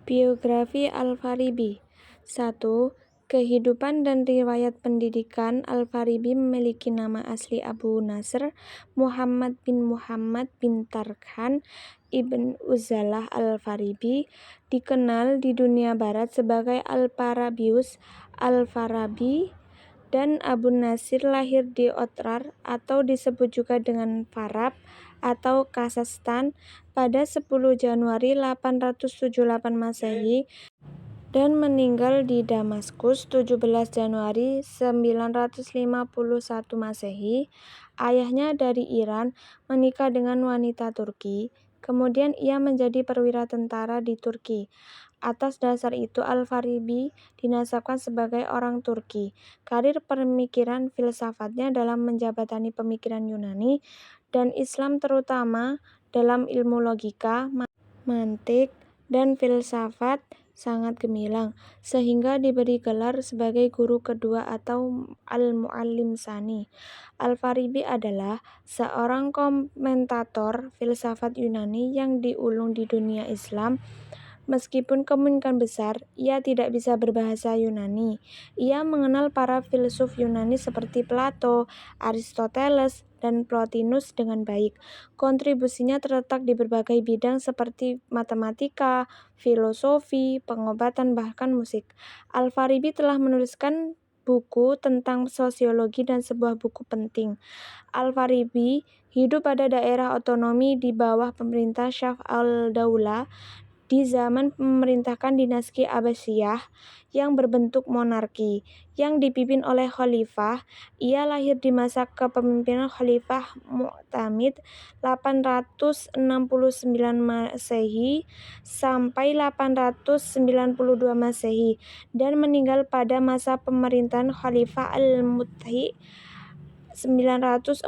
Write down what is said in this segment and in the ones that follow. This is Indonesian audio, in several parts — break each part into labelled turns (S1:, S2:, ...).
S1: Biografi Al-Farabi. 1. Kehidupan dan riwayat pendidikan. Al-Farabi memiliki nama asli Abu Nasr Muhammad bin Tarkhan Ibn Uzalah Al-Farabi, dikenal di dunia barat sebagai Al-Farabius Al-Farabi, dan Abu Nasir lahir di Otrar atau disebut juga dengan Farab atau Kazakhstan pada 10 Januari 878 Masehi dan meninggal di Damaskus 17 Januari 951 Masehi. Ayahnya dari Iran, menikah dengan wanita Turki. Kemudian ia menjadi perwira tentara di Turki. Atas dasar itu Al-Farabi dinasabkan sebagai orang Turki. Karir pemikiran filsafatnya dalam menjabatani pemikiran Yunani dan Islam terutama dalam ilmu logika, mantik, dan filsafat sangat gemilang, sehingga diberi gelar sebagai guru kedua atau Al-Muallim Tsani. Al-Farabi adalah seorang komentator filsafat Yunani yang diulung di dunia Islam. Meskipun kemungkinan besar ia tidak bisa berbahasa Yunani, ia mengenal para filsuf Yunani seperti Plato, Aristoteles, dan Plotinus dengan baik. Kontribusinya terletak di berbagai bidang seperti matematika, filosofi, pengobatan, bahkan musik. Al-Farabi telah menuliskan buku tentang sosiologi dan sebuah buku penting. Al-Farabi hidup pada daerah otonomi di bawah pemerintah Shah al-Daulah di zaman pemerintahan dinasti Abbasiyah yang berbentuk monarki, yang dipimpin oleh khalifah. Ia lahir di masa kepemimpinan Khalifah Mu'tamid 869 Masehi sampai 892 Masehi dan meninggal pada masa pemerintahan Khalifah Al-Mu'tahi 946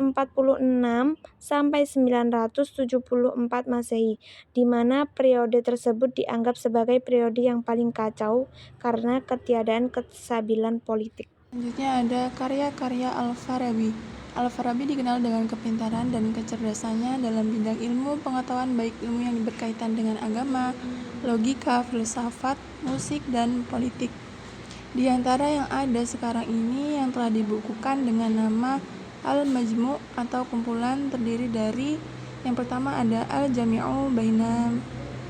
S1: sampai 974 Masehi, di mana periode tersebut dianggap sebagai periode yang paling kacau karena ketiadaan kestabilan politik.
S2: Selanjutnya ada karya-karya Al-Farabi. Al-Farabi dikenal dengan kepintaran dan kecerdasannya dalam bidang ilmu pengetahuan, baik ilmu yang berkaitan dengan agama, logika, filsafat, musik, dan politik. Di antara yang ada sekarang ini yang telah dibukukan dengan nama Al-Majmu' atau kumpulan terdiri dari yang pertama ada Al-Jami'u Baina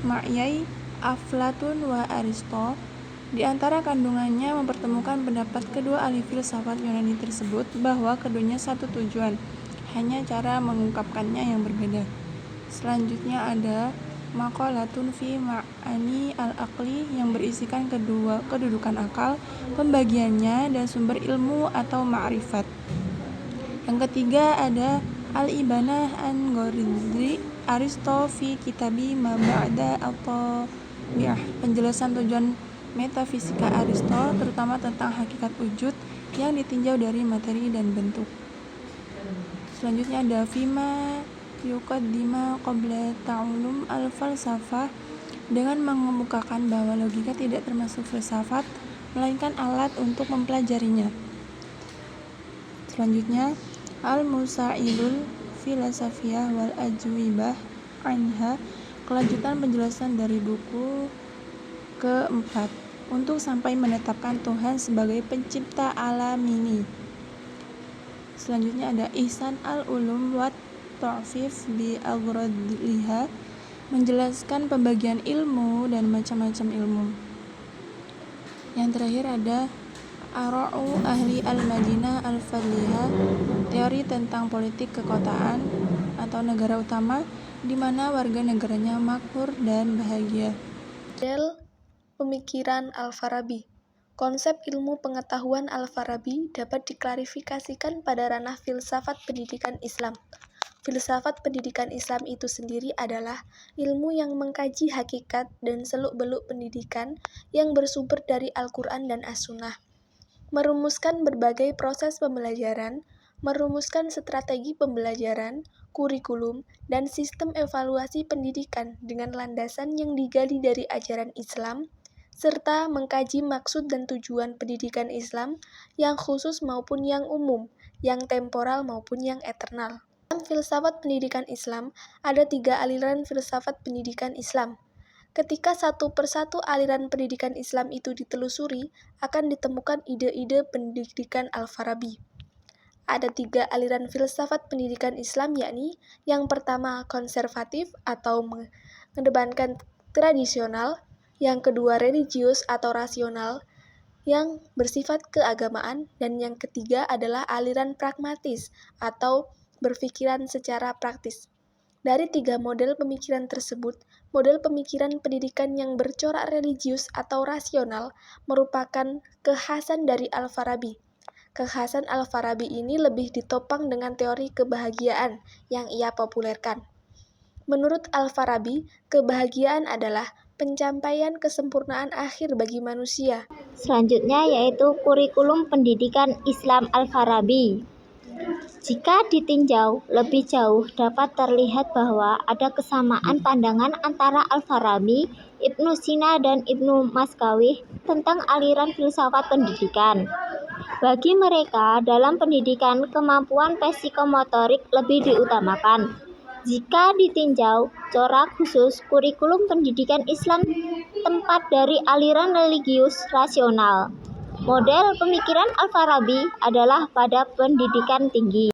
S2: Ma'yai Aflatun wa Aristo. Di antara kandungannya mempertemukan pendapat kedua ahli filsafat Yunani tersebut bahwa keduanya satu tujuan, hanya cara mengungkapkannya yang berbeda. Selanjutnya ada Maqalatun fi Ma'ani al-Aqli yang berisikan kedua kedudukan akal, pembagiannya, dan sumber ilmu atau ma'rifat. Yang ketiga ada Al-Ibanah an Ghazali Aristo fi Kitabi Ma Ba'da at-Tabi'ah, penjelasan tujuan metafisika Aristo, terutama tentang hakikat wujud yang ditinjau dari materi dan bentuk. Selanjutnya ada Fima Yuqaddima Qabla Ta'ulum al-Falsafah, dengan mengemukakan bahwa logika tidak termasuk filsafat, melainkan alat untuk mempelajarinya. Selanjutnya Al-Musa'ilul Filosofiyah wal Ajwibah Anha, kelanjutan penjelasan dari buku keempat untuk sampai menetapkan Tuhan sebagai pencipta alam ini. Selanjutnya ada Ihsan al-Ulum wa Ta'fif bi Aghradiha, menjelaskan pembagian ilmu dan macam-macam ilmu. Yang terakhir ada Ara'u Ahli Al-Madinah Al-Fadliyah, teori tentang politik kekotaan atau negara utama di mana warga negaranya makmur dan bahagia.
S3: Model pemikiran Al-Farabi. Konsep ilmu pengetahuan Al-Farabi dapat diklarifikasikan pada ranah filsafat pendidikan Islam. Filsafat pendidikan Islam itu sendiri adalah ilmu yang mengkaji hakikat dan seluk-beluk pendidikan yang bersumber dari Al-Quran dan As-Sunnah, merumuskan berbagai proses pembelajaran, merumuskan strategi pembelajaran, kurikulum, dan sistem evaluasi pendidikan dengan landasan yang digali dari ajaran Islam, serta mengkaji maksud dan tujuan pendidikan Islam yang khusus maupun yang umum, yang temporal maupun yang eternal. Dalam filsafat pendidikan Islam, ada 3 aliran filsafat pendidikan Islam. Ketika satu persatu aliran pendidikan Islam itu ditelusuri, akan ditemukan ide-ide pendidikan Al-Farabi. Ada 3 aliran filsafat pendidikan Islam, yakni yang pertama konservatif atau mengedepankan tradisional, yang kedua religius atau rasional yang bersifat keagamaan, dan yang ketiga adalah aliran pragmatis atau berpikiran secara praktis. Dari 3 model pemikiran tersebut, model pemikiran pendidikan yang bercorak religius atau rasional merupakan kekhasan dari Al-Farabi. Kekhasan Al-Farabi ini lebih ditopang dengan teori kebahagiaan yang ia populerkan. Menurut Al-Farabi, kebahagiaan adalah pencapaian kesempurnaan akhir bagi manusia.
S4: Selanjutnya yaitu kurikulum pendidikan Islam Al-Farabi. Jika ditinjau lebih jauh dapat terlihat bahwa ada kesamaan pandangan antara Al-Farabi, Ibnu Sina dan Ibnu Maskawih tentang aliran filsafat pendidikan. Bagi mereka, dalam pendidikan kemampuan psikomotorik lebih diutamakan. Jika ditinjau corak khusus kurikulum pendidikan Islam tempat dari aliran religius rasional. Model pemikiran Al-Farabi adalah pada pendidikan tinggi.